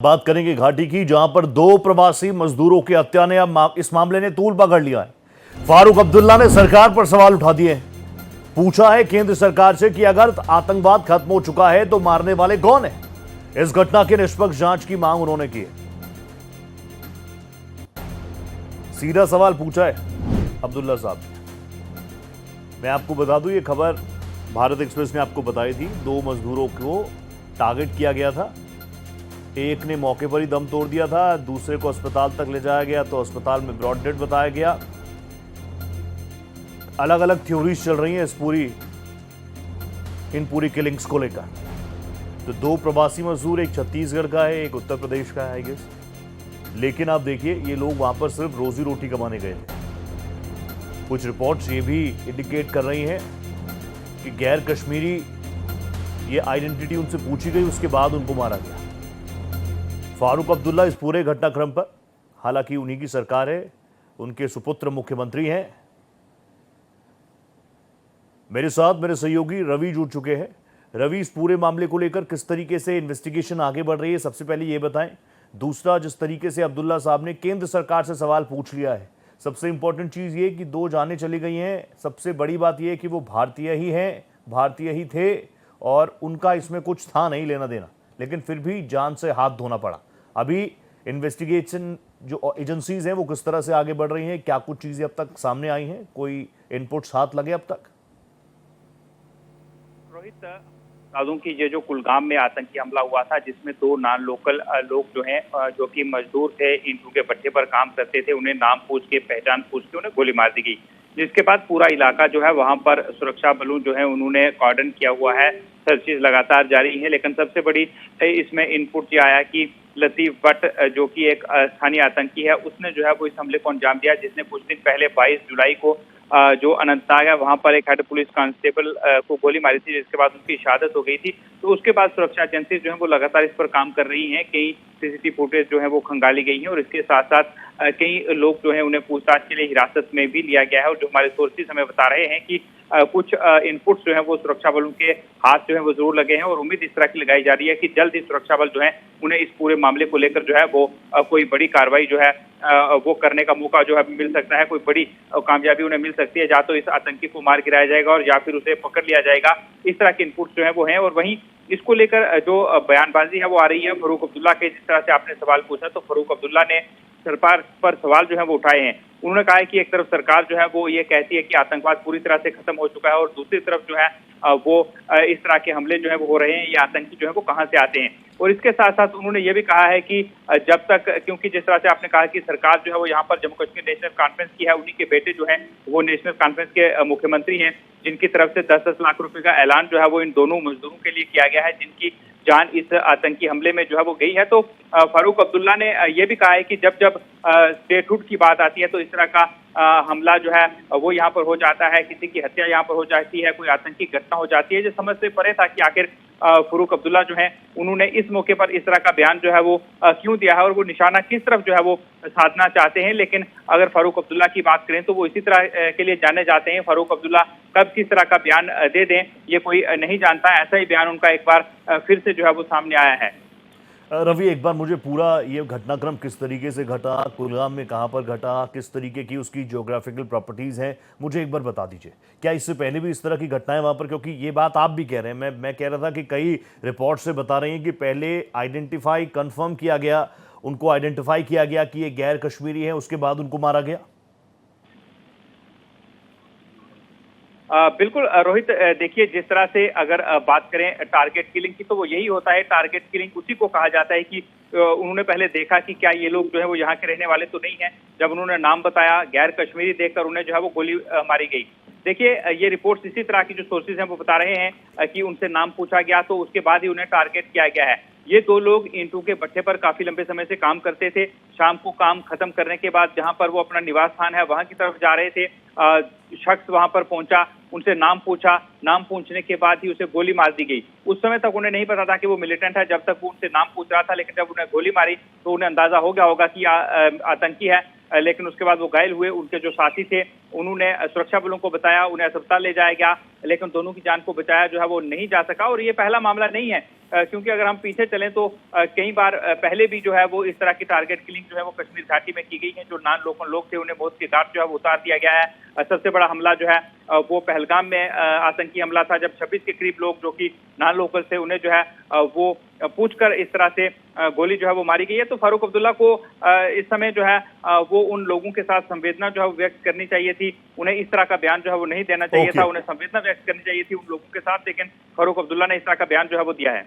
बात करेंगे घाटी की, जहां पर दो प्रवासी मजदूरों की हत्या ने अब इस मामले ने तूल पकड़ लिया है। फारूक अब्दुल्ला ने सरकार पर सवाल उठा दिए हैं। पूछा है केंद्र सरकार से कि अगर आतंकवाद खत्म हो चुका है तो मारने वाले कौन है। इस घटना की निष्पक्ष जांच की मांग उन्होंने की है। सीधा सवाल पूछा है अब्दुल्ला साहब। मैं आपको बता दूं, ये खबर भारत एक्सप्रेस ने आपको बताई थी। दो मजदूरों को टारगेट किया गया था। एक ने मौके पर ही दम तोड़ दिया था, दूसरे को अस्पताल तक ले जाया गया तो अस्पताल में ब्रॉड डेड बताया गया। अलग अलग थ्योरीज चल रही हैं इन पूरी किलिंग्स को लेकर। तो दो प्रवासी मजदूर, एक छत्तीसगढ़ का है, एक उत्तर प्रदेश का है आई गेस। लेकिन आप देखिए, ये लोग वहां पर सिर्फ रोजी रोटी कमाने गए थे। कुछ रिपोर्ट्स ये भी इंडिकेट कर रही हैं कि गैर कश्मीरी ये आइडेंटिटी उनसे पूछी गई, उसके बाद उनको मारा गया। फारूक अब्दुल्ला इस पूरे घटनाक्रम पर, हालांकि उन्हीं की सरकार है, उनके सुपुत्र मुख्यमंत्री हैं। मेरे साथ मेरे सहयोगी रवि जुड़ चुके हैं। रवि, इस पूरे मामले को लेकर किस तरीके से इन्वेस्टिगेशन आगे बढ़ रही है, सबसे पहले ये बताएं। दूसरा, जिस तरीके से अब्दुल्ला साहब ने केंद्र सरकार से सवाल पूछ लिया है, सबसे इंपॉर्टेंट चीज ये कि दो जानें चली गई हैं। सबसे बड़ी बात यह है कि वो भारतीय ही हैं, भारतीय ही थे और उनका इसमें कुछ था नहीं लेना देना, लेकिन फिर भी जान से हाथ धोना पड़ा। अभी इन्वेस्टिगेशन जो एजेंसीज हैं वो किस तरह से आगे बढ़ रही हैं, क्या कुछ चीजें अब तक सामने आई हैं, कोई इनपुट्स हाथ लगे अब तक? रोहित, दादों की ये जो कुलगाम में आतंकी हमला हुआ था, जिसमें दो नॉन लोकल लोग जो हैं, जो कि मजदूर थे, ईंटों के भट्टे पर काम करते थे, उन्हें नाम पूछ के, पहचान पूछ के उन्हें गोली मार दी गई। जिसके बाद पूरा इलाका जो है वहां पर सुरक्षा बलों जो है उन्होंने कॉर्डन किया हुआ है। सर्चेज लगातार जारी है। लेकिन सबसे बड़ी इसमें इनपुट ये आया कि लतीफ भट्ट, जो कि एक स्थानीय आतंकी है, उसने जो है वो इस हमले को अंजाम दिया, जिसने कुछ दिन पहले 22 जुलाई को जो अनंतनाग है वहां पर एक हेड पुलिस कांस्टेबल को गोली मारी थी, जिसके बाद उनकी शहादत हो गई थी। तो उसके बाद सुरक्षा एजेंसी जो है वो लगातार इस पर काम कर रही हैं। कई सीसीटीवी फुटेज जो है वो खंगाली गई है और इसके साथ साथ कई लोग जो है उन्हें पूछताछ के लिए हिरासत में भी लिया गया है। और जो हमारे सोर्सेज हमें बता रहे हैं कि कुछ इनपुट्स जो है वो सुरक्षा बलों के हाथ जो है वो जरूर लगे हैं और उम्मीद इस तरह की लगाई जा रही है कि जल्द ही सुरक्षा बल जो है उन्हें इस पूरे मामले को लेकर जो है वो कोई बड़ी कार्रवाई जो है वो करने का मौका जो है मिल सकता है। कोई बड़ी कामयाबी उन्हें मिल सकती है, या तो इस आतंकी को मार गिराया जाएगा और या फिर उसे पकड़ लिया जाएगा। इस तरह के इनपुट्स जो है वो हैं। और वहीं इसको लेकर जो बयानबाजी है वो आ रही है फारूक अब्दुल्ला के। जिस तरह से आपने सवाल पूछा, तो फारूक अब्दुल्ला ने सरकार पर सवाल जो है वो उठाए हैं। उन्होंने कहा है कि एक तरफ सरकार जो है वो ये कहती है कि आतंकवाद पूरी तरह से खत्म हो चुका है और दूसरी तरफ जो है वो इस तरह के हमले जो है वो हो रहे हैं, ये आतंकी जो है वो कहां से आते हैं। और इसके साथ साथ उन्होंने ये भी कहा है कि जब तक, क्योंकि जिस तरह से आपने कहा कि सरकार जो है वो यहाँ पर जम्मू कश्मीर नेशनल कॉन्फ्रेंस की है, उन्हीं के बेटे जो है वो नेशनल कॉन्फ्रेंस के मुख्यमंत्री हैं, जिनकी तरफ से 10-10 लाख रुपए का ऐलान जो है वो इन दोनों मजदूरों के लिए किया गया है, जिनकी जान इस आतंकी हमले में जो है वो गई है। तो फारूक अब्दुल्ला ने ये भी कहा है कि जब जब स्टेटहुड की बात आती है तो इस तरह का हमला जो है वो यहाँ पर हो जाता है, किसी की हत्या यहाँ पर हो जाती है, कोई आतंकी घटना हो जाती है। जो समझ से परे था कि आखिर फारूक अब्दुल्ला जो है उन्होंने इस मौके पर इस तरह का बयान जो है वो क्यों दिया है और वो निशाना किस तरफ जो है वो साधना चाहते हैं। लेकिन अगर फारूक अब्दुल्ला की बात करें तो वो इसी तरह के लिए जाने जाते हैं। फारूक अब्दुल्ला कब किस तरह का बयान दे दें ये कोई नहीं जानता। ऐसा ही बयान उनका एक बार फिर से जो है वो सामने आया है। रवि, एक बार मुझे पूरा ये घटनाक्रम किस तरीके से घटा, कुलगाम में कहां पर घटा, किस तरीके की उसकी ज्योग्राफिकल प्रॉपर्टीज हैं, मुझे एक बार बता दीजिए। क्या इससे पहले भी इस तरह की घटनाएं वहां पर, क्योंकि ये बात आप भी कह रहे हैं, मैं कह रहा था कि कई रिपोर्ट से बता रही हैं कि पहले आइडेंटिफाई कंफर्म किया गया, उनको आइडेंटिफाई किया गया कि ये गैर कश्मीरी है, उसके बाद उनको मारा गया। बिल्कुल रोहित, देखिए जिस तरह से अगर बात करें टारगेट किलिंग की, तो वो यही होता है। टारगेट किलिंग उसी को कहा जाता है कि उन्होंने पहले देखा कि क्या ये लोग जो है वो यहाँ के रहने वाले तो नहीं है। जब उन्होंने नाम बताया, गैर कश्मीरी देखकर उन्हें जो है वो गोली मारी गई। देखिए ये रिपोर्ट्स इसी तरह की जो सोर्सेज हैं वो बता रहे हैं कि उनसे नाम पूछा गया तो उसके बाद ही उन्हें टारगेट किया गया है। ये दो लोग ईंटों के भट्टे पर काफी लंबे समय से काम करते थे। शाम को काम खत्म करने के बाद जहां पर वो अपना निवास स्थान है वहां की तरफ जा रहे थे। शख्स वहां पर पहुंचा, उनसे नाम पूछा, नाम पूछने के बाद ही उसे गोली मार दी गई। उस समय तक उन्हें नहीं पता था कि वो मिलिटेंट है, जब तक वो उनसे नाम पूछ रहा था। लेकिन जब उन्हें गोली मारी तो उन्हें अंदाजा हो गया होगा कि आतंकी है। लेकिन उसके बाद वो घायल हुए। उनके जो साथी थे उन्होंने सुरक्षा बलों को बताया, उन्हें अस्पताल ले जाया गया, लेकिन दोनों की जान को बचाया जो है वो नहीं जा सका। और ये पहला मामला नहीं है क्योंकि अगर हम पीछे चलें तो कई बार पहले भी जो है वो इस तरह की टारगेट किलिंग जो है वो कश्मीर घाटी में की गई है। जो नॉन लोकल लोग थे उन्हें मौत के घाट जो है वो उतार दिया गया है। सबसे बड़ा हमला जो है वो पहलगाम में आतंकी हमला था, जब 26 के करीब लोग जो कि नॉन लोकल थे उन्हें जो है वो पूछकर इस तरह से गोली जो है वो मारी गई है। तो फारूक अब्दुल्ला को इस समय जो है वो उन लोगों के साथ संवेदना जो है व्यक्त करनी चाहिए थी। उन्हें इस तरह का बयान जो है वो नहीं देना चाहिए था। उन्हें संवेदना व्यक्त करनी चाहिए थी उन लोगों के साथ, लेकिन फारूक अब्दुल्ला ने इस तरह का बयान जो है वो दिया है।